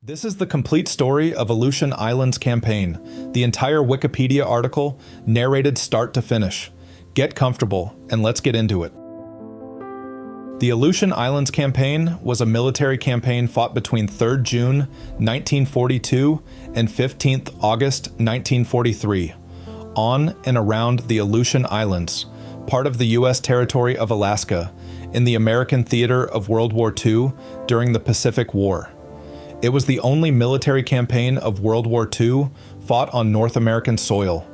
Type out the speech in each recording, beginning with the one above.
This is the complete story of Aleutian Islands campaign, the entire Wikipedia article, narrated start to finish. Get comfortable, and let's get into it. The Aleutian Islands campaign was a military campaign fought between 3rd June 1942 and 15th August 1943, on and around the Aleutian Islands, part of the U.S. territory of Alaska, in the American theater of World War II during the Pacific War. It was the only military campaign of World War II fought on North American soil.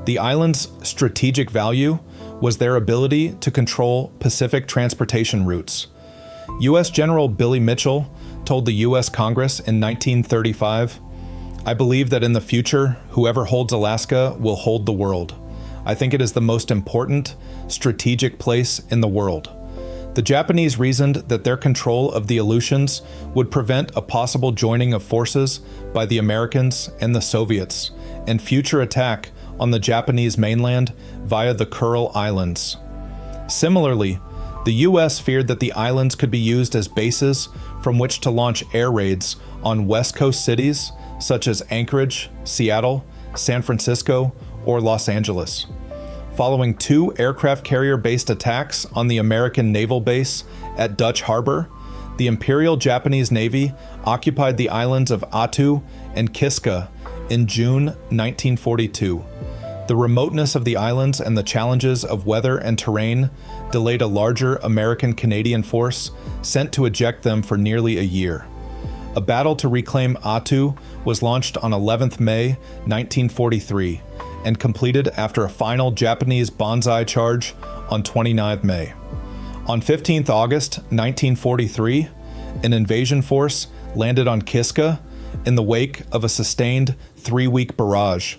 The island's strategic value was their ability to control Pacific transportation routes. U.S. General Billy Mitchell told the U.S. Congress in 1935, "I believe that in the future, whoever holds Alaska will hold the world. I think it is the most important, strategic place in the world." The Japanese reasoned that their control of the Aleutians would prevent a possible joining of forces by the Americans and the Soviets, and future attack on the Japanese mainland via the Kuril Islands. Similarly, the U.S. feared that the islands could be used as bases from which to launch air raids on West Coast cities such as Anchorage, Seattle, San Francisco, or Los Angeles. Following 2 aircraft carrier-based attacks on the American naval base at Dutch Harbor, the Imperial Japanese Navy occupied the islands of Attu and Kiska in June 1942. The remoteness of the islands and the challenges of weather and terrain delayed a larger American-Canadian force sent to eject them for nearly a year. A battle to reclaim Attu was launched on 11th May 1943 and completed after a final Japanese banzai charge on 29th May. On 15th August 1943, an invasion force landed on Kiska in the wake of a sustained 3-week barrage,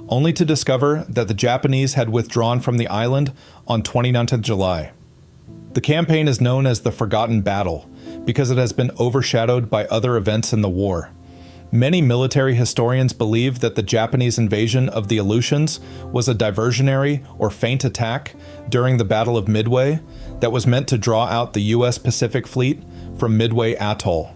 only to discover that the Japanese had withdrawn from the island on 29th July. The campaign is known as the Forgotten Battle because it has been overshadowed by other events in the war. Many military historians believe that the Japanese invasion of the Aleutians was a diversionary or feint attack during the Battle of Midway that was meant to draw out the U.S. Pacific Fleet from Midway Atoll,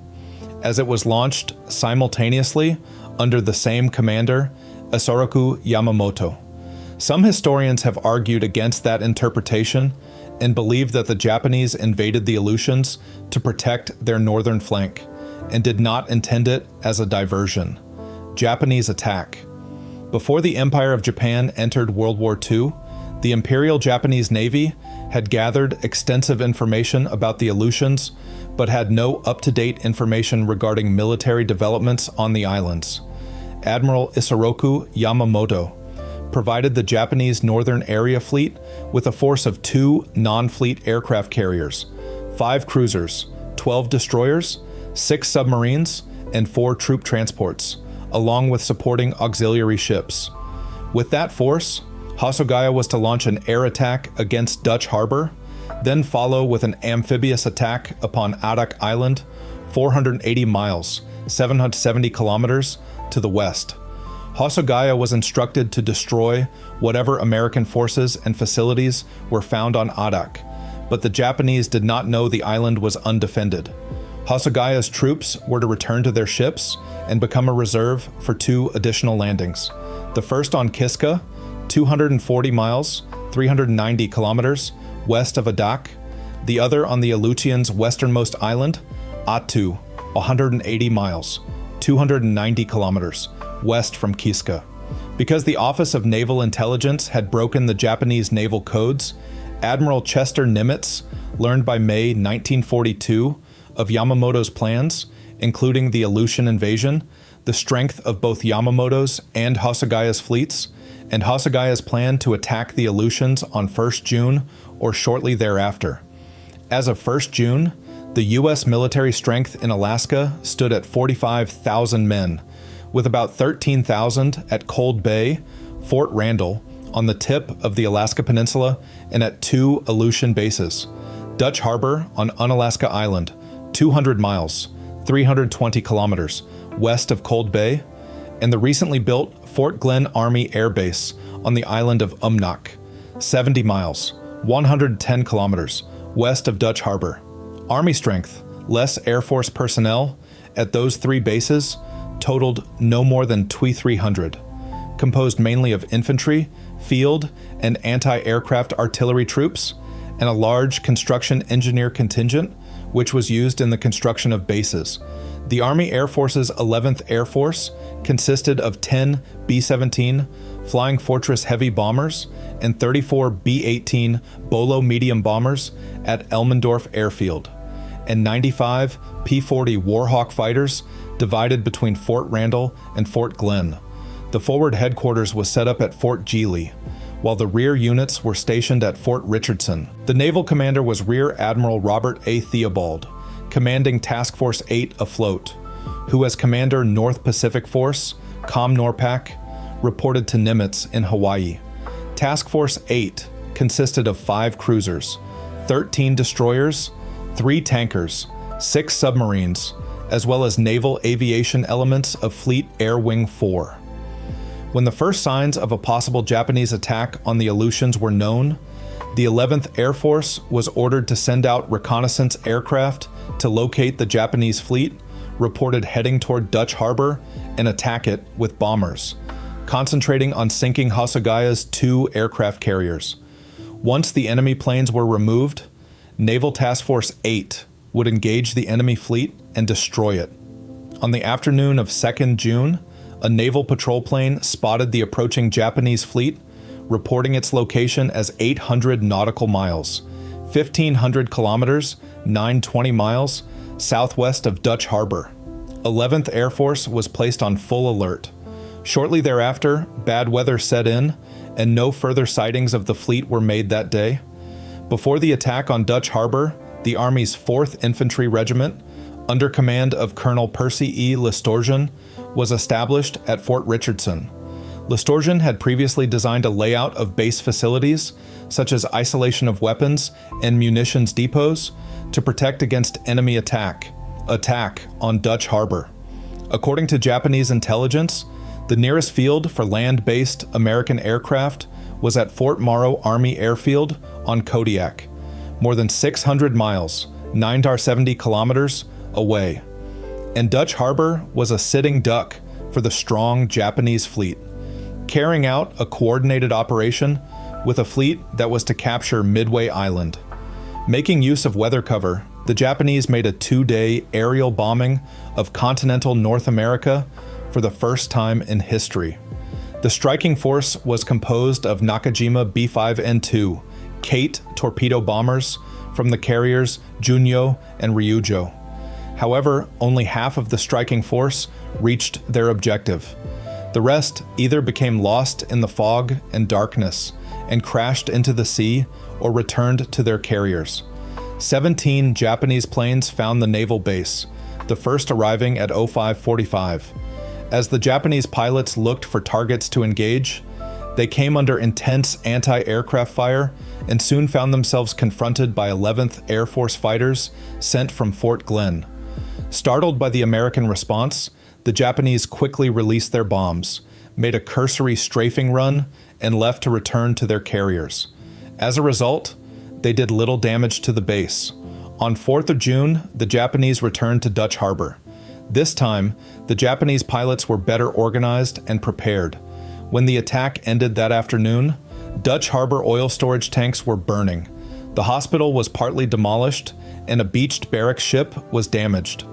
as it was launched simultaneously under the same commander, Isoroku Yamamoto. Some historians have argued against that interpretation and believe that the Japanese invaded the Aleutians to protect their northern flank, and did not intend it as a diversion. Japanese attack. Before the Empire of Japan entered World War II, the Imperial Japanese Navy had gathered extensive information about the Aleutians, but had no up-to-date information regarding military developments on the islands. Admiral Isoroku Yamamoto provided the Japanese Northern Area Fleet with a force of 2 non-fleet aircraft carriers, 5 cruisers, 12 destroyers, 6 submarines, and 4 troop transports, along with supporting auxiliary ships. With that force, Hasogaya was to launch an air attack against Dutch Harbor, then follow with an amphibious attack upon Attu Island, 480 miles, 770 kilometers, to the west. Hasogaya was instructed to destroy whatever American forces and facilities were found on Attu, but the Japanese did not know the island was undefended. Hasogaya's troops were to return to their ships and become a reserve for 2 additional landings. The first on Kiska, 240 miles, 390 kilometers, west of Attu. The other on the Aleutians' westernmost island, Attu, 180 miles, 290 kilometers, west from Kiska. Because the Office of Naval Intelligence had broken the Japanese naval codes, Admiral Chester Nimitz learned by May 1942 of Yamamoto's plans, including the Aleutian invasion, the strength of both Yamamoto's and Hasogaya's fleets, and Hasogaya's plan to attack the Aleutians on 1st June or shortly thereafter. As of 1st June, the U.S. military strength in Alaska stood at 45,000 men, with about 13,000 at Cold Bay, Fort Randall, on the tip of the Alaska Peninsula, and at 2 Aleutian bases, Dutch Harbor on Unalaska Island, 200 miles, 320 kilometers, west of Cold Bay, and the recently built Fort Glenn Army Air Base on the island of Umnak, 70 miles, 110 kilometers, west of Dutch Harbor. Army strength, less Air Force personnel, at those three bases totaled no more than 2,300, composed mainly of infantry, field, and anti-aircraft artillery troops, and a large construction engineer contingent, which was used in the construction of bases. The Army Air Force's 11th Air Force consisted of 10 B-17 Flying Fortress heavy bombers and 34 B-18 Bolo medium bombers at Elmendorf Airfield, and 95 P-40 Warhawk fighters divided between Fort Randall and Fort Glenn. The forward headquarters was set up at Fort Geely, while the rear units were stationed at Fort Richardson. The naval commander was Rear Admiral Robert A. Theobald, commanding Task Force 8 afloat, who as Commander North Pacific Force, COM NORPAC, reported to Nimitz in Hawaii. Task Force 8 consisted of 5 cruisers, 13 destroyers, 3 tankers, 6 submarines, as well as naval aviation elements of Fleet Air Wing 4. When the first signs of a possible Japanese attack on the Aleutians were known, the 11th Air Force was ordered to send out reconnaissance aircraft to locate the Japanese fleet, reported heading toward Dutch Harbor, and attack it with bombers, concentrating on sinking Hosogaya's 2 aircraft carriers. Once the enemy planes were removed, Naval Task Force 8 would engage the enemy fleet and destroy it. On the afternoon of 2nd June, a naval patrol plane spotted the approaching Japanese fleet, reporting its location as 800 nautical miles, 1,500 kilometers, 920 miles, southwest of Dutch Harbor. 11th Air Force was placed on full alert. Shortly thereafter, bad weather set in, and no further sightings of the fleet were made that day. Before the attack on Dutch Harbor, the Army's 4th Infantry Regiment, under command of Colonel Percy E. Listorgen, was established at Fort Richardson. Listorgen had previously designed a layout of base facilities, such as isolation of weapons and munitions depots, to protect against enemy attack on Dutch Harbor. According to Japanese intelligence, the nearest field for land-based American aircraft was at Fort Morrow Army Airfield on Kodiak, more than 600 miles, 970 kilometers, away. And Dutch Harbor was a sitting duck for the strong Japanese fleet, carrying out a coordinated operation with a fleet that was to capture Midway Island. Making use of weather cover, the Japanese made a 2-day aerial bombing of continental North America for the first time in history. The striking force was composed of Nakajima B-5N2 Kate torpedo bombers from the carriers Junyo and Ryujo. However, only half of the striking force reached their objective. The rest either became lost in the fog and darkness and crashed into the sea or returned to their carriers. 17 Japanese planes found the naval base, the first arriving at 0545. As the Japanese pilots looked for targets to engage, they came under intense anti-aircraft fire and soon found themselves confronted by 11th Air Force fighters sent from Fort Glenn. Startled by the American response, the Japanese quickly released their bombs, made a cursory strafing run, and left to return to their carriers. As a result, they did little damage to the base. On 4th of June, the Japanese returned to Dutch Harbor. This time, the Japanese pilots were better organized and prepared. When the attack ended that afternoon, Dutch Harbor oil storage tanks were burning. The hospital was partly demolished, and a beached barrack ship was damaged.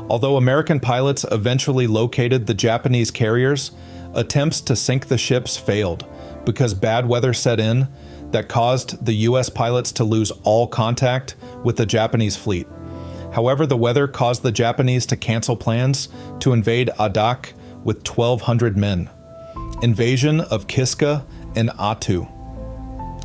Although American pilots eventually located the Japanese carriers, attempts to sink the ships failed because bad weather set in that caused the U.S. pilots to lose all contact with the Japanese fleet. However, the weather caused the Japanese to cancel plans to invade Adak with 1,200 men. Invasion of Kiska and Attu.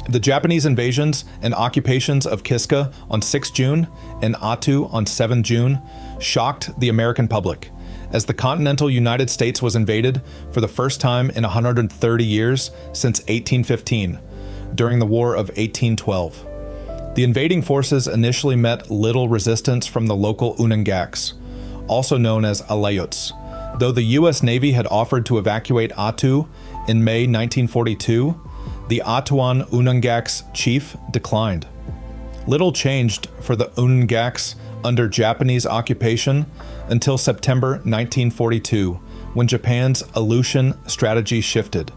The Japanese invasions and occupations of Kiska on 6 June and Attu on 7 June shocked the American public, as the continental United States was invaded for the first time in 130 years since 1815, during the War of 1812. The invading forces initially met little resistance from the local Unangax, also known as Aleuts, though the U.S. Navy had offered to evacuate Attu in May 1942. The Attuan Unangax chief declined. Little changed for the Unangax under Japanese occupation until September 1942, when Japan's Aleutian strategy shifted.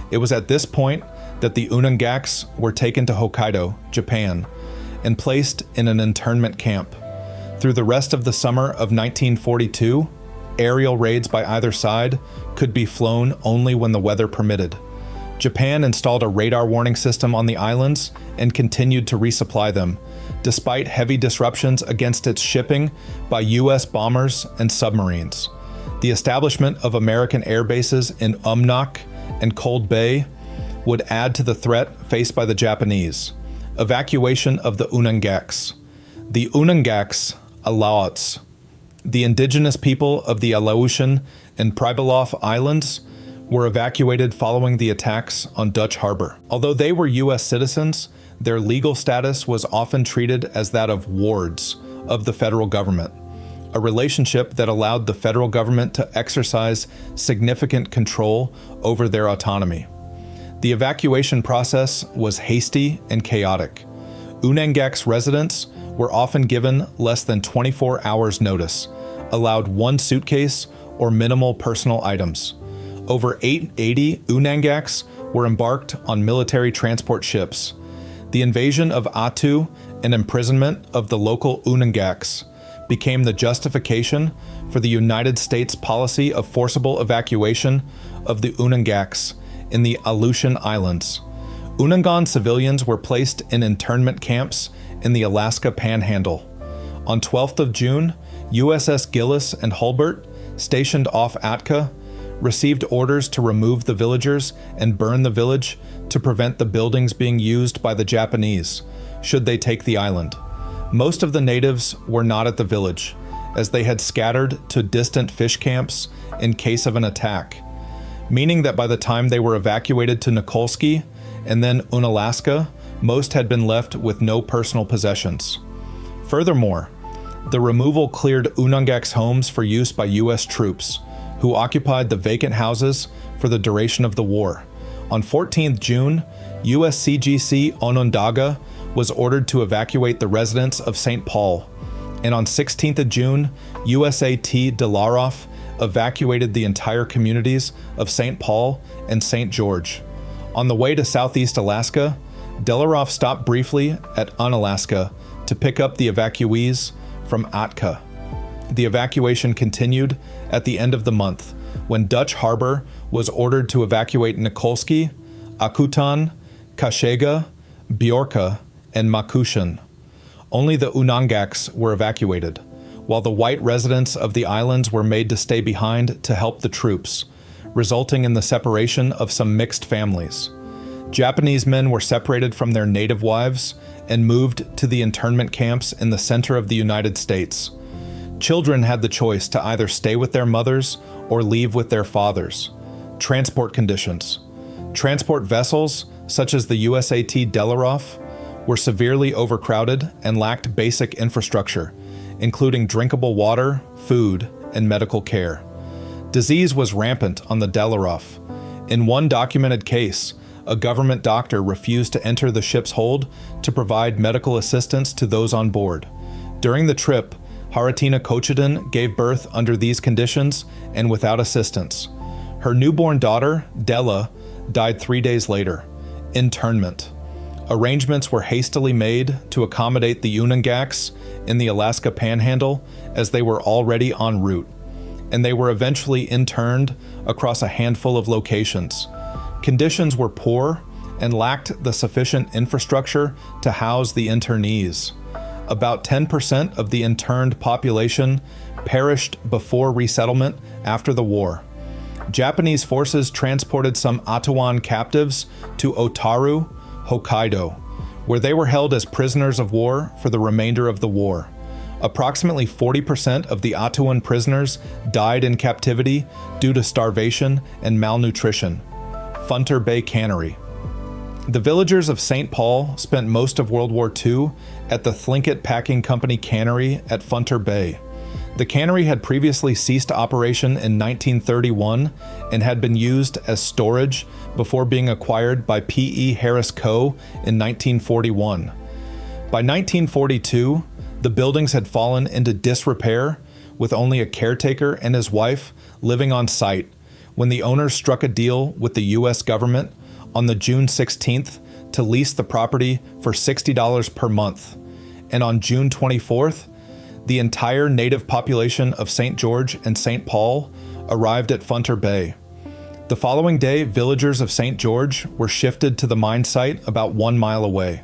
It was at this point that the Unangax were taken to Hokkaido, Japan, and placed in an internment camp. Through the rest of the summer of 1942, aerial raids by either side could be flown only when the weather permitted. Japan installed a radar warning system on the islands and continued to resupply them, despite heavy disruptions against its shipping by U.S. bombers and submarines. The establishment of American air bases in Umnak and Cold Bay would add to the threat faced by the Japanese. Evacuation of the Unangax. The Unangax, Alauits, the indigenous people of the Aleutian and Pribilof Islands, were evacuated following the attacks on Dutch Harbor. Although they were U.S. citizens, their legal status was often treated as that of wards of the federal government, a relationship that allowed the federal government to exercise significant control over their autonomy. The evacuation process was hasty and chaotic. Unangax residents were often given less than 24 hours notice, allowed one suitcase or minimal personal items. Over 880 Unangax were embarked on military transport ships. The invasion of Attu and imprisonment of the local Unangax became the justification for the United States policy of forcible evacuation of the Unangax in the Aleutian Islands. Unangan civilians were placed in internment camps in the Alaska Panhandle. On 12th of June, USS Gillis and Hulbert, stationed off Atka, received orders to remove the villagers and burn the village to prevent the buildings being used by the Japanese, should they take the island. Most of the natives were not at the village, as they had scattered to distant fish camps in case of an attack, meaning that by the time they were evacuated to Nikolsky and then Unalaska, most had been left with no personal possessions. Furthermore, the removal cleared Unangax homes for use by U.S. troops, who occupied the vacant houses for the duration of the war. On 14th June, USCGC Onondaga was ordered to evacuate the residents of St. Paul, and on 16th of June, USAT Delaroff evacuated the entire communities of St. Paul and St. George. On the way to Southeast Alaska, Delaroff stopped briefly at Unalaska to pick up the evacuees from Atka. The evacuation continued at the end of the month, when Dutch Harbor was ordered to evacuate Nikolsky, Akutan, Kashega, Bjorka, and Makushan. Only the Unangax were evacuated, while the white residents of the islands were made to stay behind to help the troops, resulting in the separation of some mixed families. Japanese men were separated from their native wives and moved to the internment camps in the center of the United States. Children had the choice to either stay with their mothers or leave with their fathers. Transport conditions. Transport vessels, such as the USAT Delaroff, were severely overcrowded and lacked basic infrastructure, including drinkable water, food, and medical care. Disease was rampant on the Delaroff. In one documented case, a government doctor refused to enter the ship's hold to provide medical assistance to those on board. During the trip, Haratina Kochiden gave birth under these conditions and without assistance. Her newborn daughter, Della, died 3 days later. Internment. Arrangements were hastily made to accommodate the Unangax in the Alaska Panhandle, as they were already en route, and they were eventually interned across a handful of locations. Conditions were poor and lacked the sufficient infrastructure to house the internees. About 10% of the interned population perished before resettlement after the war. Japanese forces transported some Attuan captives to Otaru, Hokkaido, where they were held as prisoners of war for the remainder of the war. Approximately 40% of the Attuan prisoners died in captivity due to starvation and malnutrition. Funter Bay Cannery. The villagers of St. Paul spent most of World War II at the Tlingit Packing Company cannery at Funter Bay. The cannery had previously ceased operation in 1931 and had been used as storage before being acquired by P.E. Harris Co. in 1941. By 1942, the buildings had fallen into disrepair, with only a caretaker and his wife living on site, when the owners struck a deal with the U.S. government on the June 16th to lease the property for $60 per month. And on June 24th, the entire native population of St. George and St. Paul arrived at Funter Bay. The following day, villagers of St. George were shifted to the mine site about 1 mile away.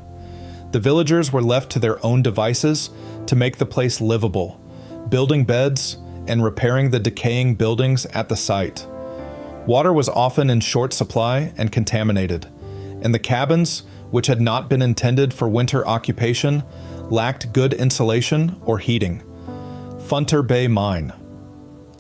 The villagers were left to their own devices to make the place livable, building beds and repairing the decaying buildings at the site. Water was often in short supply and contaminated, and the cabins, which had not been intended for winter occupation, lacked good insulation or heating. Funter Bay Mine.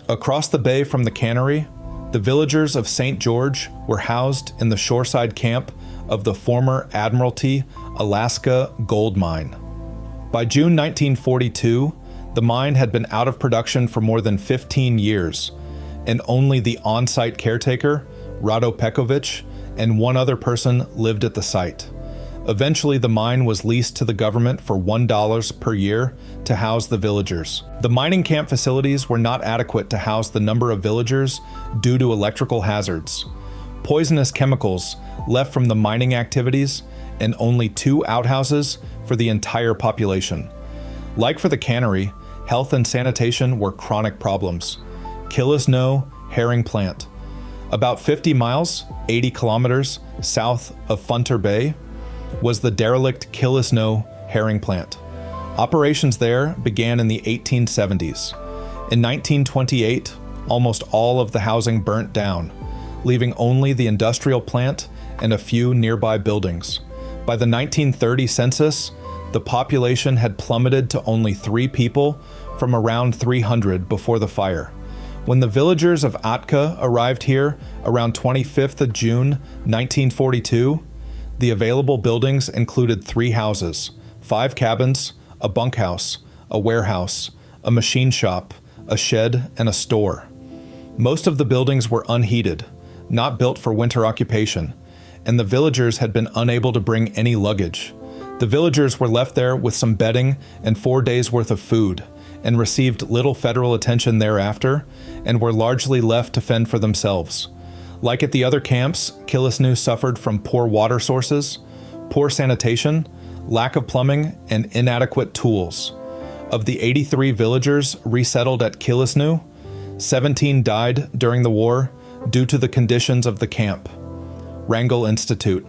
Across the bay from the cannery, the villagers of St. George were housed in the shoreside camp of the former Admiralty, Alaska gold mine. By June 1942, the mine had been out of production for more than 15 years, and only the on-site caretaker, Rado Pekovic, and one other person lived at the site. Eventually, the mine was leased to the government for $1 per year to house the villagers. The mining camp facilities were not adequate to house the number of villagers due to electrical hazards. Poisonous chemicals left from the mining activities, and only 2 outhouses for the entire population. Like for the cannery, health and sanitation were chronic problems. Killisnoo herring plant. About 50 miles, 80 kilometers south of Funter Bay, was the derelict Killisnoo herring plant. Operations there began in the 1870s. In 1928, almost all of the housing burnt down, leaving only the industrial plant and a few nearby buildings. By the 1930 census, the population had plummeted to only 3 people from around 300 before the fire. When the villagers of Attu arrived here around 25th of June 1942, the available buildings included 3 houses, 5 cabins, a bunkhouse, a warehouse, a machine shop, a shed, and a store. Most of the buildings were unheated, not built for winter occupation, and the villagers had been unable to bring any luggage. The villagers were left there with some bedding and 4 days' worth of food, and received little federal attention thereafter, and were largely left to fend for themselves. Like at the other camps, Killisnoo suffered from poor water sources, poor sanitation, lack of plumbing, and inadequate tools. Of the 83 villagers resettled at Killisnoo, 17 died during the war due to the conditions of the camp. Wrangell Institute.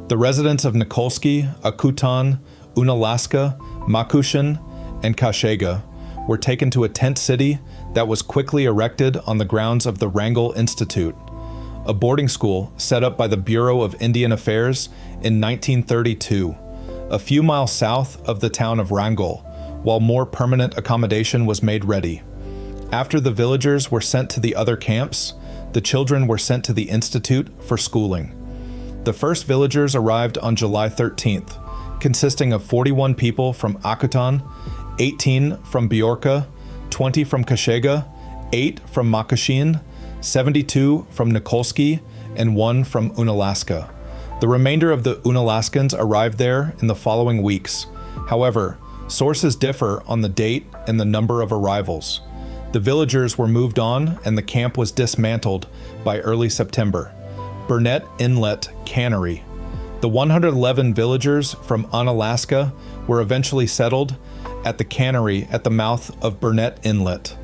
The residents of Nikolski, Akutan, Unalaska, Makushin, and Kashega were taken to a tent city that was quickly erected on the grounds of the Wrangell Institute, a boarding school set up by the Bureau of Indian Affairs in 1932, a few miles south of the town of Wrangell, while more permanent accommodation was made ready. After the villagers were sent to the other camps, the children were sent to the institute for schooling. The first villagers arrived on July 13th, consisting of 41 people from Akutan, 18 from Bjorka, 20 from Kashega, 8 from Makushin, 72 from Nikolski, and 1 from Unalaska. The remainder of the Unalaskans arrived there in the following weeks. However, sources differ on the date and the number of arrivals. The villagers were moved on and the camp was dismantled by early September. Burnett Inlet Cannery. The 111 villagers from Unalaska were eventually settled at the cannery at the mouth of Burnett Inlet,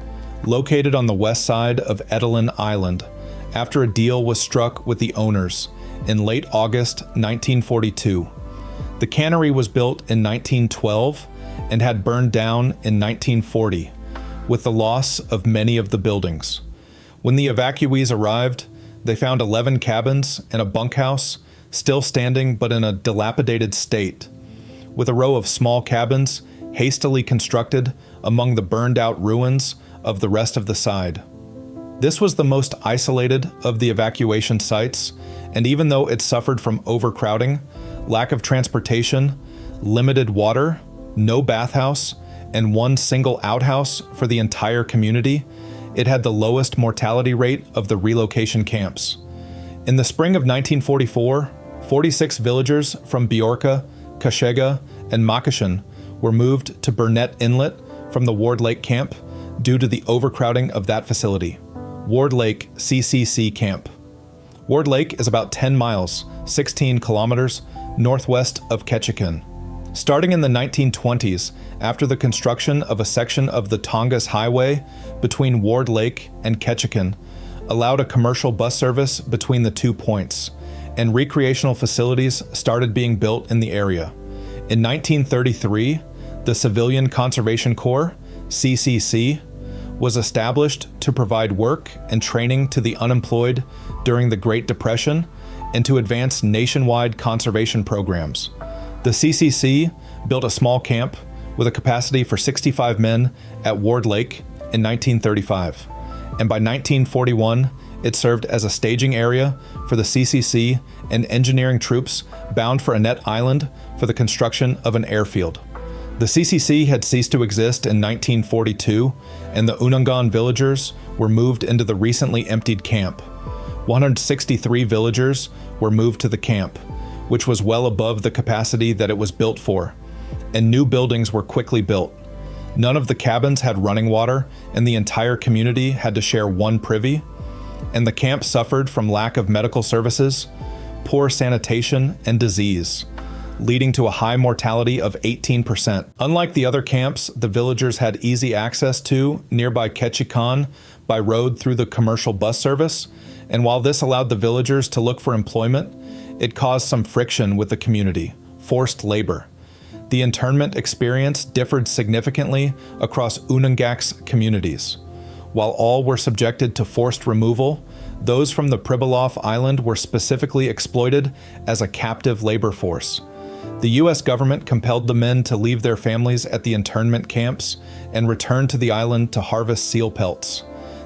located on the west side of Attu Island, after a deal was struck with the owners in late August 1942. The cannery was built in 1912 and had burned down in 1940, with the loss of many of the buildings. When the evacuees arrived, they found 11 cabins and a bunkhouse still standing but in a dilapidated state, with a row of small cabins hastily constructed among the burned-out ruins of the rest of the side. This was the most isolated of the evacuation sites, and even though it suffered from overcrowding, lack of transportation, limited water, no bathhouse, and 1 single outhouse for the entire community, it had the lowest mortality rate of the relocation camps. In the spring of 1944, 46 villagers from Bjorka, Kashega, and Makushin were moved to Burnett Inlet from the Ward Lake camp due to the overcrowding of that facility. Ward Lake CCC Camp. Ward Lake is about 10 miles, 16 kilometers, northwest of Ketchikan. Starting in the 1920s, after the construction of a section of the Tongass Highway between Ward Lake and Ketchikan, allowed a commercial bus service between the 2 points, and recreational facilities started being built in the area. In 1933, the Civilian Conservation Corps, CCC, was established to provide work and training to the unemployed during the Great Depression and to advance nationwide conservation programs. The CCC built a small camp with a capacity for 65 men at Ward Lake in 1935, and by 1941, it served as a staging area for the CCC and engineering troops bound for Attu Island for the construction of an airfield. The CCC had ceased to exist in 1942, and the Unangax villagers were moved into the recently emptied camp. 163 villagers were moved to the camp, which was well above the capacity that it was built for, and new buildings were quickly built. None of the cabins had running water, and the entire community had to share one privy, and the camp suffered from lack of medical services, poor sanitation, and disease, leading to a high mortality of 18%. Unlike the other camps, the villagers had easy access to nearby Ketchikan by road through the commercial bus service, and while this allowed the villagers to look for employment, it caused some friction with the community, forced labor. The internment experience differed significantly across Unangax communities. While all were subjected to forced removal, those from the Pribilof Island were specifically exploited as a captive labor force. The U.S. government compelled the men to leave their families at the internment camps and return to the island to harvest seal pelts.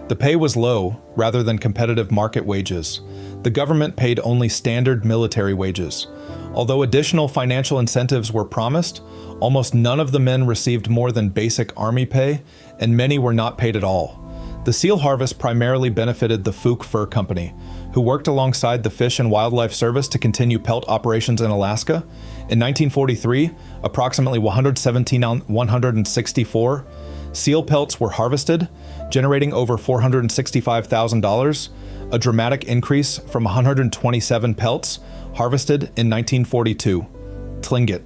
The pay was low, rather than competitive market wages. The government paid only standard military wages. Although additional financial incentives were promised, almost none of the men received more than basic army pay, and many were not paid at all. The seal harvest primarily benefited the Fuchs Fur Company, who worked alongside the Fish and Wildlife Service to continue pelt operations in Alaska. In 1943, approximately 164 seal pelts were harvested, generating over $465,000, a dramatic increase from 127 pelts harvested in 1942. Tlingit.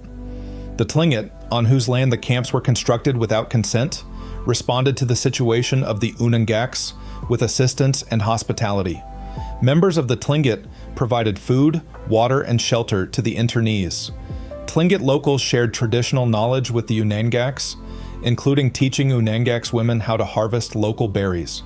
The Tlingit, on whose land the camps were constructed without consent, responded to the situation of the Unangax with assistance and hospitality. Members of the Tlingit provided food, water, and shelter to the internees. Tlingit locals shared traditional knowledge with the Unangax, including teaching Unangax women how to harvest local berries.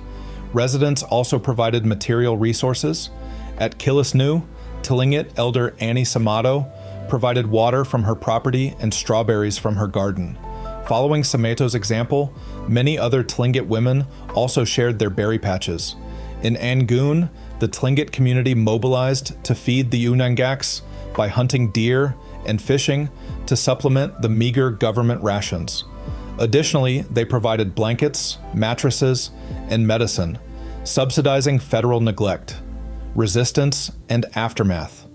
Residents also provided material resources. At Kilisnu, Tlingit elder Annie Samato provided water from her property and strawberries from her garden. Following Samato's example, many other Tlingit women also shared their berry patches. In Angoon, the Tlingit community mobilized to feed the Unangax by hunting deer and fishing to supplement the meager government rations. Additionally, they provided blankets, mattresses, and medicine, subsidizing federal neglect, resistance, and aftermath.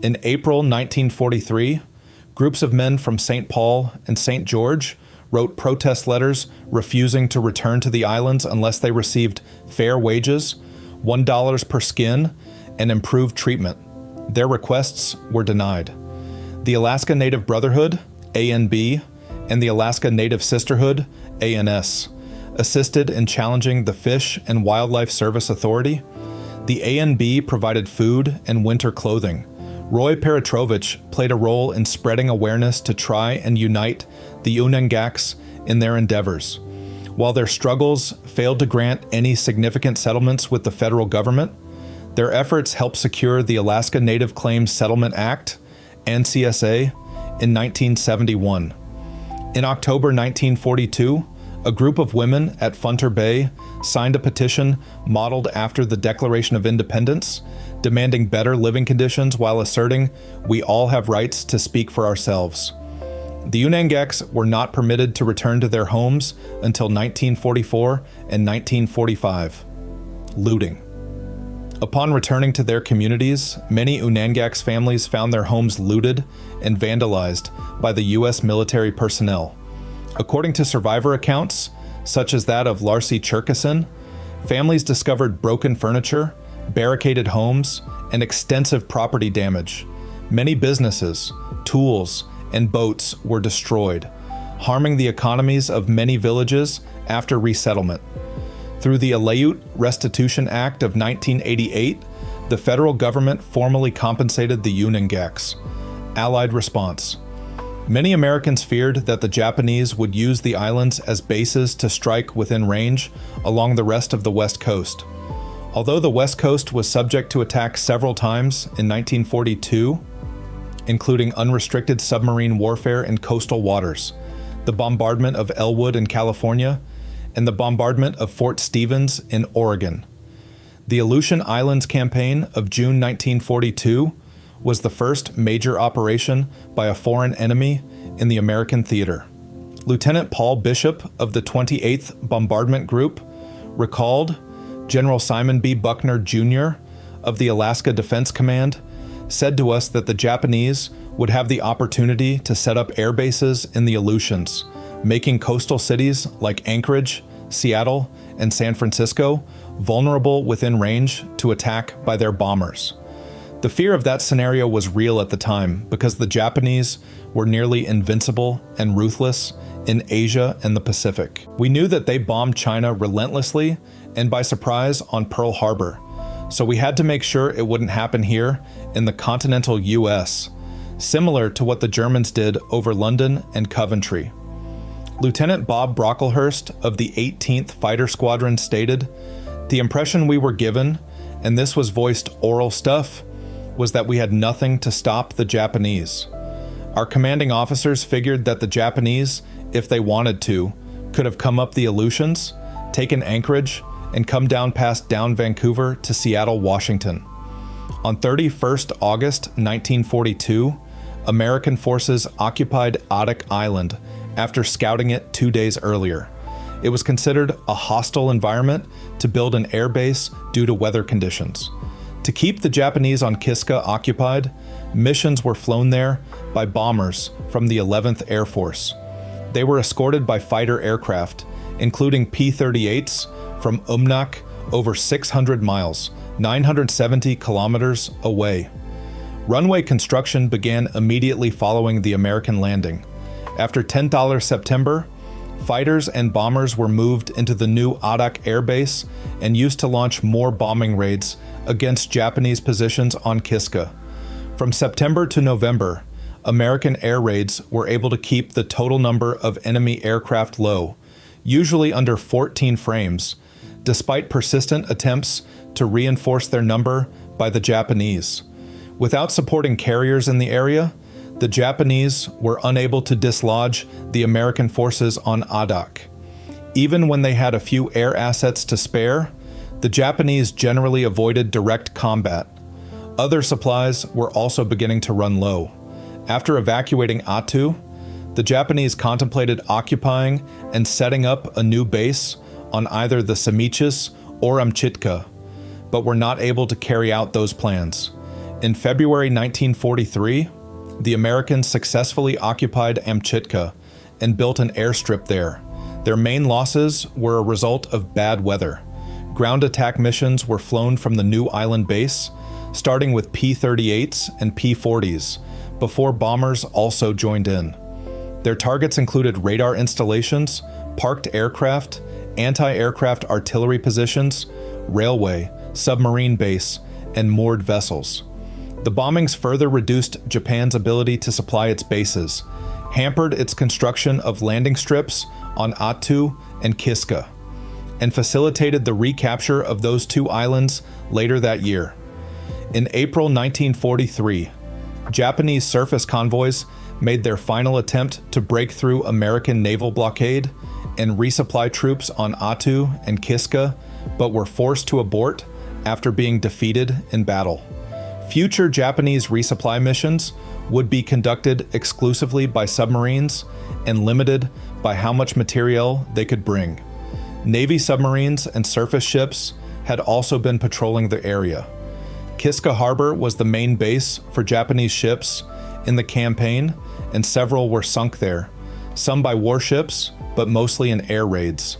In April 1943, groups of men from St. Paul and St. George wrote protest letters refusing to return to the islands unless they received fair wages, $1 per skin, and improved treatment. Their requests were denied. The Alaska Native Brotherhood, ANB, and the Alaska Native Sisterhood, ANS, assisted in challenging the Fish and Wildlife Service Authority. The ANB provided food and winter clothing. Roy Peretrovich played a role in spreading awareness to try and unite the Unangax in their endeavors. While their struggles failed to grant any significant settlements with the federal government, their efforts helped secure the Alaska Native Claims Settlement Act, NCSA, in 1971. In October 1942, a group of women at Funter Bay signed a petition modeled after the Declaration of Independence, demanding better living conditions while asserting we all have rights to speak for ourselves. The Unangax were not permitted to return to their homes until 1944 and 1945. Looting. Upon returning to their communities, many Unangax families found their homes looted and vandalized by the U.S. military personnel. According to survivor accounts, such as that of Larsi Cherkesson, families discovered broken furniture, barricaded homes, and extensive property damage. Many businesses, tools, and boats were destroyed, harming the economies of many villages after resettlement. Through the Aleut Restitution Act of 1988, the federal government formally compensated the Unangax. Allied response. Many Americans feared that the Japanese would use the islands as bases to strike within range along the rest of the West Coast. Although the West Coast was subject to attack several times in 1942, including unrestricted submarine warfare in coastal waters, the bombardment of Elwood in California, and the bombardment of Fort Stevens in Oregon. The Aleutian Islands campaign of June 1942 was the first major operation by a foreign enemy in the American theater. Lieutenant Paul Bishop of the 28th Bombardment Group recalled General Simon B. Buckner, Jr. of the Alaska Defense Command said to us that the Japanese would have the opportunity to set up air bases in the Aleutians, making coastal cities like Anchorage, Seattle, and San Francisco vulnerable within range to attack by their bombers. The fear of that scenario was real at the time because the Japanese were nearly invincible and ruthless in Asia and the Pacific. We knew that they bombed China relentlessly and by surprise on Pearl Harbor, so we had to make sure it wouldn't happen here in the continental US, similar to what the Germans did over London and Coventry. Lieutenant Bob Brocklehurst of the 18th Fighter Squadron stated, "The impression we were given, and this was voiced oral stuff, was that we had nothing to stop the Japanese. Our commanding officers figured that the Japanese, if they wanted to, could have come up the Aleutians, taken Anchorage, and come down past down Vancouver to Seattle, Washington." On 31st August 1942, American forces occupied Attu Island after scouting it 2 days earlier. It was considered a hostile environment to build an air base due to weather conditions. To keep the Japanese on Kiska occupied, missions were flown there by bombers from the 11th Air Force. They were escorted by fighter aircraft, including P-38s from Umnak over 600 miles, 970 kilometers away. Runway construction began immediately following the American landing. After $10 September, fighters and bombers were moved into the new Attu Air Base and used to launch more bombing raids against Japanese positions on Kiska. From September to November, American air raids were able to keep the total number of enemy aircraft low, usually under 14 frames, despite persistent attempts to reinforce their number by the Japanese. Without supporting carriers in the area, the Japanese were unable to dislodge the American forces on Attu. Even when they had a few air assets to spare, the Japanese generally avoided direct combat. Other supplies were also beginning to run low. After evacuating Attu, the Japanese contemplated occupying and setting up a new base on either the Semichis or Amchitka, but were not able to carry out those plans. In February 1943, the Americans successfully occupied Amchitka and built an airstrip there. Their main losses were a result of bad weather. Ground attack missions were flown from the new island base, starting with P-38s and P-40s, before bombers also joined in. Their targets included radar installations, parked aircraft, anti-aircraft artillery positions, railway, submarine base, and moored vessels. The bombings further reduced Japan's ability to supply its bases, hampered its construction of landing strips on Attu and Kiska, and facilitated the recapture of those two islands later that year. In April 1943, Japanese surface convoys made their final attempt to break through American naval blockade and resupply troops on Attu and Kiska, but were forced to abort after being defeated in battle. Future Japanese resupply missions would be conducted exclusively by submarines and limited by how much materiel they could bring. Navy submarines and surface ships had also been patrolling the area. Kiska Harbor was the main base for Japanese ships in the campaign, and several were sunk there, some by warships, but mostly in air raids.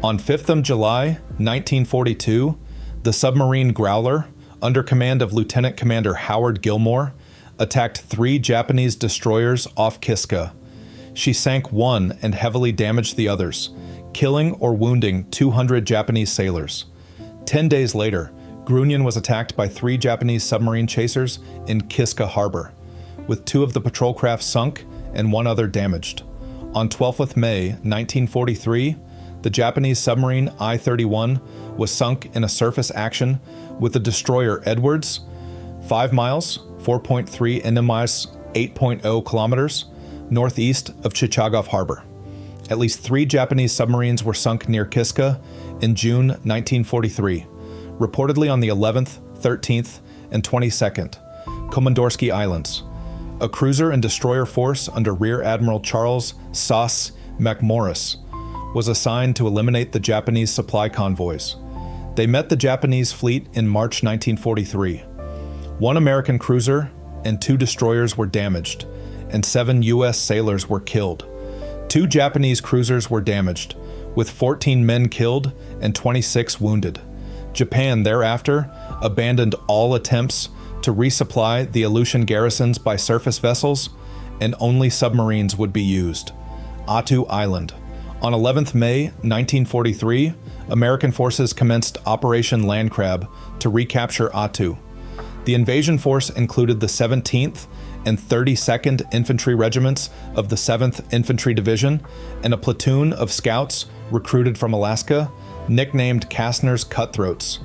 On 5th of July, 1942, the submarine Growler, under command of Lieutenant Commander Howard Gilmore, attacked 3 Japanese destroyers off Kiska. She sank one and heavily damaged the others, killing or wounding 200 Japanese sailors. 10 days later, Grunion was attacked by 3 Japanese submarine chasers in Kiska Harbor, with 2 of the patrol craft sunk and 1 other damaged. On 12th of May, 1943, the Japanese submarine I-31 was sunk in a surface action with the destroyer Edwards, 5 miles, 4.3 nmis, 8.0 kilometers, northeast of Chichagof Harbor. At least 3 Japanese submarines were sunk near Kiska in June 1943, reportedly on the 11th, 13th, and 22nd, Komandorski Islands. A cruiser and destroyer force under Rear Admiral Charles Sauce McMorris was assigned to eliminate the Japanese supply convoys. They met the Japanese fleet in March 1943. 1 American cruiser and 2 destroyers were damaged, and 7 U.S. sailors were killed. 2 Japanese cruisers were damaged, with 14 men killed and 26 wounded. Japan thereafter abandoned all attempts to resupply the Aleutian garrisons by surface vessels, and only submarines would be used. Attu Island. On 11th May 1943, American forces commenced Operation Landcrab to recapture Attu. The invasion force included the 17th and 32nd Infantry Regiments of the 7th Infantry Division and a platoon of scouts recruited from Alaska, nicknamed Kastner's Cutthroats.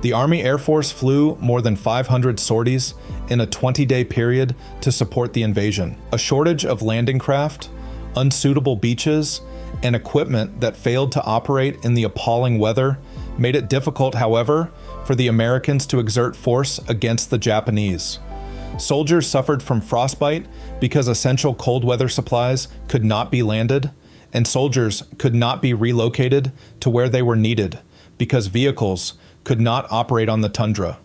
The Army Air Force flew more than 500 sorties in a 20-day period to support the invasion. A shortage of landing craft, unsuitable beaches, and equipment that failed to operate in the appalling weather made it difficult, however, for the Americans to exert force against the Japanese. Soldiers suffered from frostbite because essential cold weather supplies could not be landed, and soldiers could not be relocated to where they were needed because vehicles could not operate on the tundra.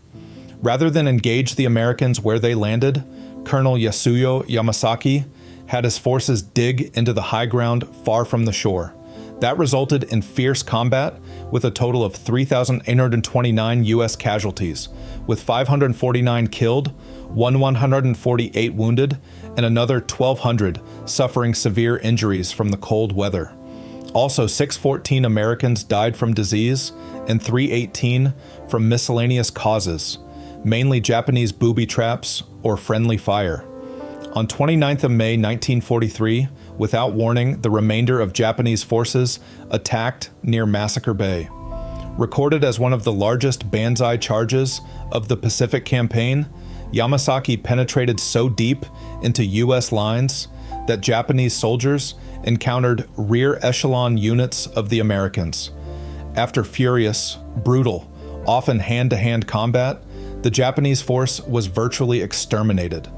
Rather than engage the Americans where they landed, Colonel Yasuyo Yamasaki had his forces dig into the high ground far from the shore. That resulted in fierce combat with a total of 3,829 U.S. casualties, with 549 killed, 148 wounded, and another 1,200 suffering severe injuries from the cold weather. Also, 614 Americans died from disease and 318 from miscellaneous causes, mainly Japanese booby traps or friendly fire. On 29th of May 1943, without warning, the remainder of Japanese forces attacked near Massacre Bay. Recorded as one of the largest banzai charges of the Pacific Campaign, Yamasaki penetrated so deep into U.S. lines that Japanese soldiers encountered rear echelon units of the Americans. After furious, brutal, often hand-to-hand combat, the Japanese force was virtually exterminated.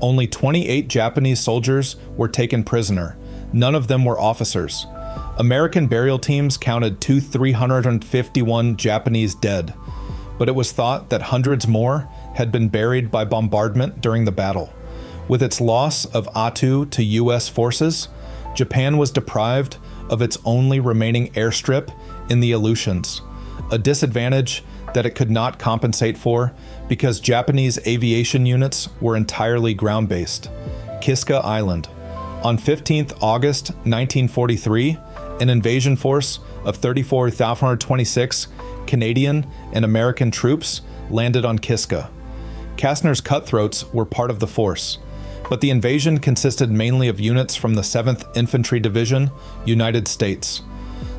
Only 28 Japanese soldiers were taken prisoner. None of them were officers. American burial teams counted 351 Japanese dead, but it was thought that hundreds more had been buried by bombardment during the battle. With its loss of Attu to U.S. forces, Japan was deprived of its only remaining airstrip in the Aleutians, a disadvantage that it could not compensate for because Japanese aviation units were entirely ground-based. Kiska Island. On 15th August 1943, an invasion force of 34,526 Canadian and American troops landed on Kiska. Kastner's Cutthroats were part of the force, but the invasion consisted mainly of units from the 7th Infantry Division, United States.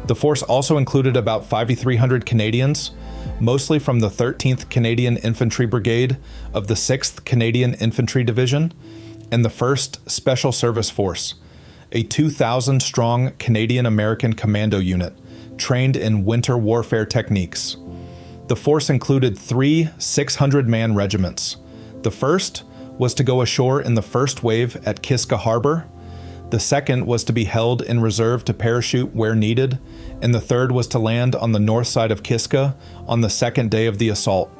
The force also included about 5,300 Canadians, mostly from the 13th Canadian Infantry Brigade of the 6th Canadian Infantry Division, and the 1st Special Service Force, a 2,000-strong Canadian-American commando unit trained in winter warfare techniques. The force included 3 600-man regiments. The first was to go ashore in the first wave at Kiska Harbor. The second was to be held in reserve to parachute where needed, and the third was to land on the north side of Kiska on the second day of the assault.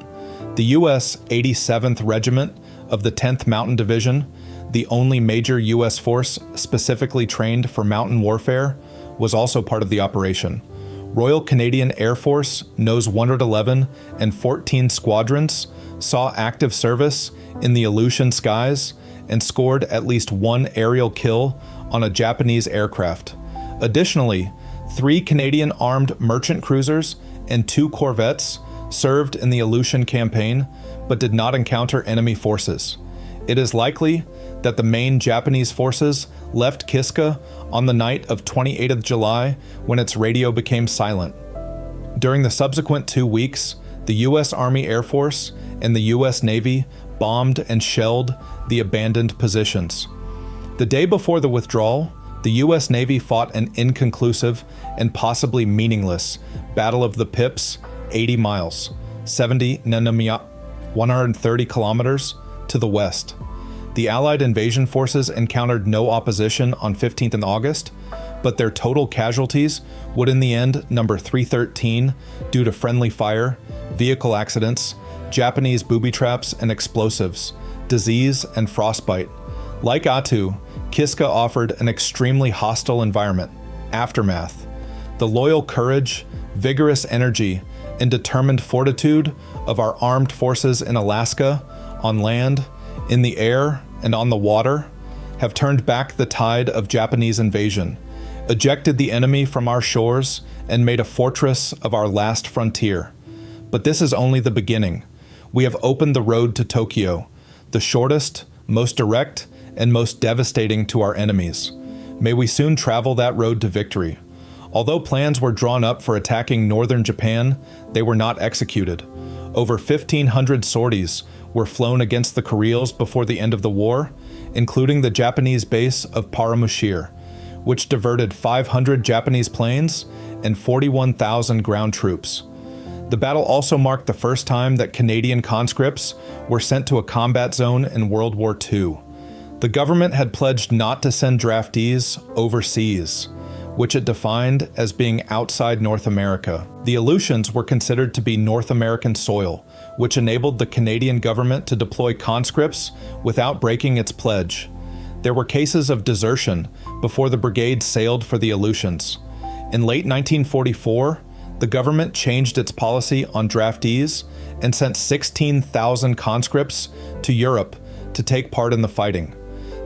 The U.S. 87th Regiment of the 10th Mountain Division, the only major U.S. force specifically trained for mountain warfare, was also part of the operation. Royal Canadian Air Force Nose 111 and 14 squadrons saw active service in the Aleutian skies and scored at least one aerial kill on a Japanese aircraft. Additionally, 3 Canadian armed merchant cruisers and 2 corvettes served in the Aleutian campaign but did not encounter enemy forces. It is likely that the main Japanese forces left Kiska on the night of 28th July when its radio became silent. During the subsequent 2 weeks, the U.S. Army Air Force and the U.S. Navy bombed and shelled the abandoned positions. The day before the withdrawal, the U.S. Navy fought an inconclusive and possibly meaningless Battle of the Pips, 80 miles, 70 nm, 130 kilometers to the west. The Allied invasion forces encountered no opposition on 15th and August, but their total casualties would in the end number 313 due to friendly fire, vehicle accidents, Japanese booby traps and explosives, disease and frostbite. Like Attu, Kiska offered an extremely hostile environment. Aftermath. The loyal courage, vigorous energy, and determined fortitude of our armed forces in Alaska, on land, in the air, and on the water have turned back the tide of Japanese invasion, ejected the enemy from our shores, and made a fortress of our last frontier. But this is only the beginning. We have opened the road to Tokyo, the shortest, most direct, and most devastating to our enemies. May we soon travel that road to victory. Although plans were drawn up for attacking northern Japan, they were not executed. Over 1,500 sorties were flown against the Kuriles before the end of the war, including the Japanese base of Paramushir, which diverted 500 Japanese planes and 41,000 ground troops. The battle also marked the first time that Canadian conscripts were sent to a combat zone in World War II. The government had pledged not to send draftees overseas, which it defined as being outside North America. The Aleutians were considered to be North American soil, which enabled the Canadian government to deploy conscripts without breaking its pledge. There were cases of desertion before the brigade sailed for the Aleutians. In late 1944, the government changed its policy on draftees and sent 16,000 conscripts to Europe to take part in the fighting.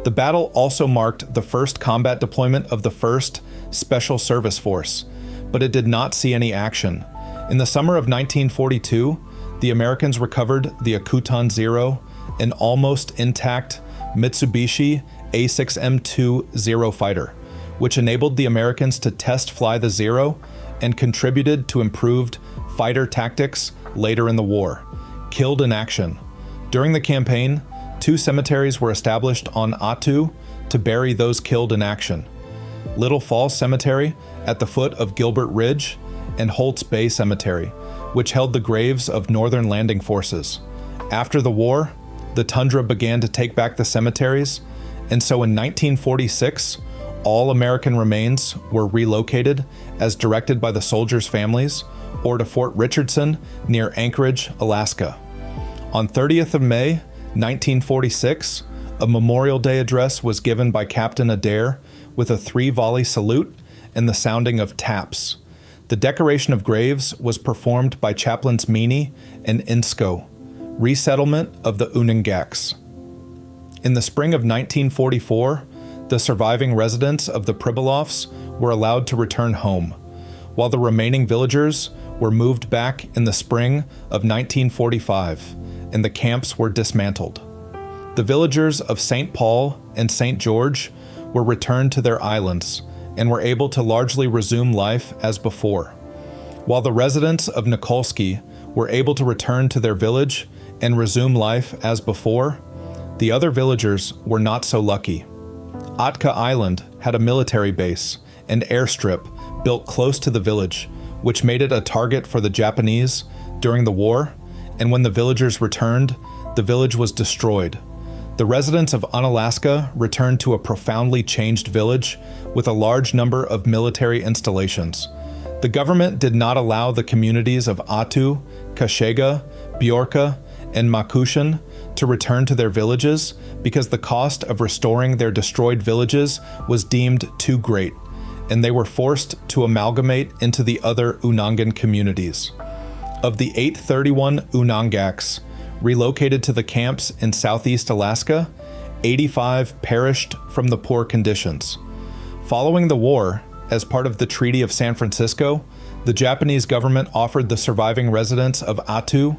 The battle also marked the first combat deployment of the 1st Special Service Force, but it did not see any action. In the summer of 1942, the Americans recovered the Akutan Zero, an almost intact Mitsubishi A6M2 Zero fighter, which enabled the Americans to test fly the Zero and contributed to improved fighter tactics later in the war. Killed in action. During the campaign, 2 cemeteries were established on Attu to bury those killed in action. Little Falls Cemetery at the foot of Gilbert Ridge, and Holt's Bay Cemetery, which held the graves of Northern landing forces. After the war, the tundra began to take back the cemeteries, and so in 1946, all American remains were relocated as directed by the soldiers' families, or to Fort Richardson near Anchorage, Alaska. On 30th of May, 1946, a Memorial Day address was given by Captain Adair with a 3-volley salute and the sounding of taps. The decoration of graves was performed by Chaplains Meany and Insko, Resettlement of the Unangax. In the spring of 1944, the surviving residents of the Pribilofs were allowed to return home, while the remaining villagers were moved back in the spring of 1945, and the camps were dismantled. The villagers of St. Paul and St. George were returned to their islands and were able to largely resume life as before, while the residents of Nikolski were able to return to their village and resume life as before. The other villagers were not so lucky. Attu Island had a military base and airstrip built close to the village, which made it a target for the Japanese during the war, and when the villagers returned, the village was destroyed. The residents of Unalaska returned to a profoundly changed village with a large number of military installations. The government did not allow the communities of Attu, Kashega, Bjorka, and Makushan to return to their villages because the cost of restoring their destroyed villages was deemed too great, and they were forced to amalgamate into the other Unangan communities. Of the 831 Unangax relocated to the camps in southeast Alaska, 85 perished from the poor conditions. Following the war, as part of the Treaty of San Francisco, the Japanese government offered the surviving residents of Attu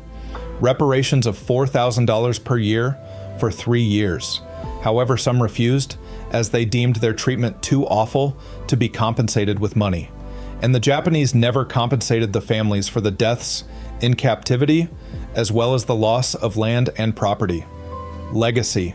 reparations of $4,000 per year for 3 years. However, some refused, as they deemed their treatment too awful to be compensated with money. And the Japanese never compensated the families for the deaths in captivity, as well as the loss of land and property. Legacy.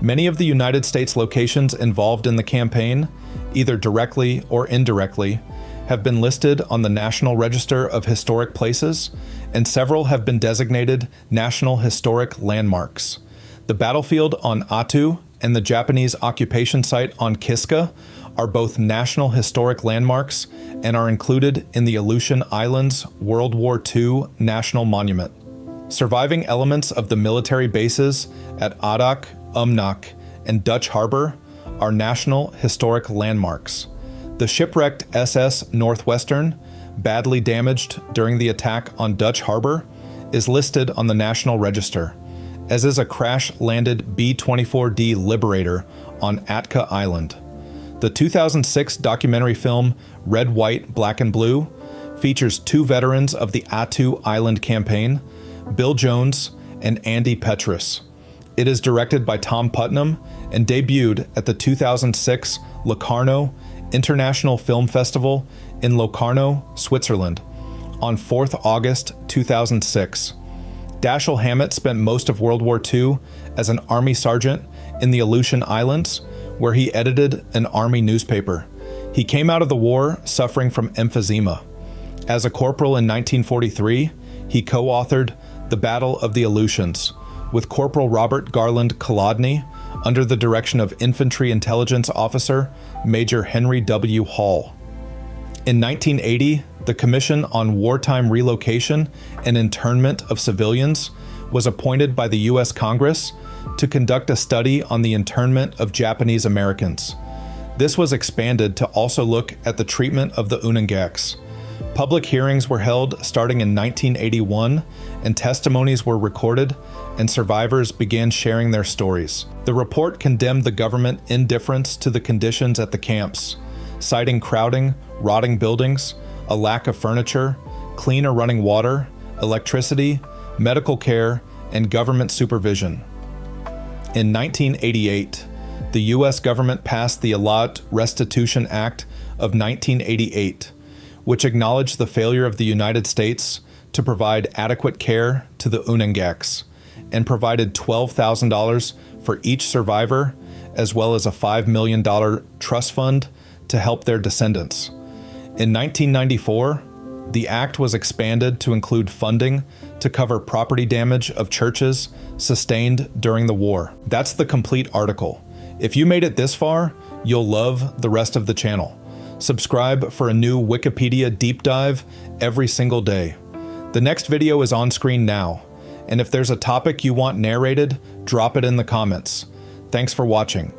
Many of the United States locations involved in the campaign, either directly or indirectly, have been listed on the National Register of Historic Places, and several have been designated National Historic Landmarks. The battlefield on Attu and the Japanese occupation site on Kiska are both National Historic Landmarks and are included in the Aleutian Islands World War II National Monument. Surviving elements of the military bases at Adak, Umnak, and Dutch Harbor are National Historic Landmarks. The shipwrecked SS Northwestern, badly damaged during the attack on Dutch Harbor, is listed on the National Register, as is a crash-landed B-24D Liberator on Attu Island. The 2006 documentary film Red, White, Black and Blue features 2 veterans of the Attu Island campaign, Bill Jones and Andy Petrus. It is directed by Tom Putnam and debuted at the 2006 Locarno International Film Festival in Locarno, Switzerland, on 4th August 2006. Dashiell Hammett spent most of World War II as an Army sergeant in the Aleutian Islands, where he edited an Army newspaper. He came out of the war suffering from emphysema. As a corporal in 1943, he co-authored The Battle of the Aleutians with Corporal Robert Garland Kolodny under the direction of Infantry Intelligence Officer Major Henry W. Hall. In 1980, the Commission on Wartime Relocation and Internment of Civilians was appointed by the U.S. Congress to conduct a study on the internment of Japanese Americans. This was expanded to also look at the treatment of the Unangax. Public hearings were held starting in 1981, and testimonies were recorded, and survivors began sharing their stories. The report condemned the government indifference to the conditions at the camps, citing crowding, rotting buildings, a lack of furniture, clean or running water, electricity, medical care, and government supervision. In 1988, the U.S. government passed the Alot Restitution Act of 1988, which acknowledged the failure of the United States to provide adequate care to the Unangax, and provided $12,000 for each survivor, as well as a $5 million trust fund to help their descendants. In 1994, the act was expanded to include funding to cover property damage of churches sustained during the war. That's the complete article. If you made it this far, you'll love the rest of the channel. Subscribe for a new Wikipedia deep dive every single day. The next video is on screen now, and if there's a topic you want narrated, drop it in the comments. Thanks for watching.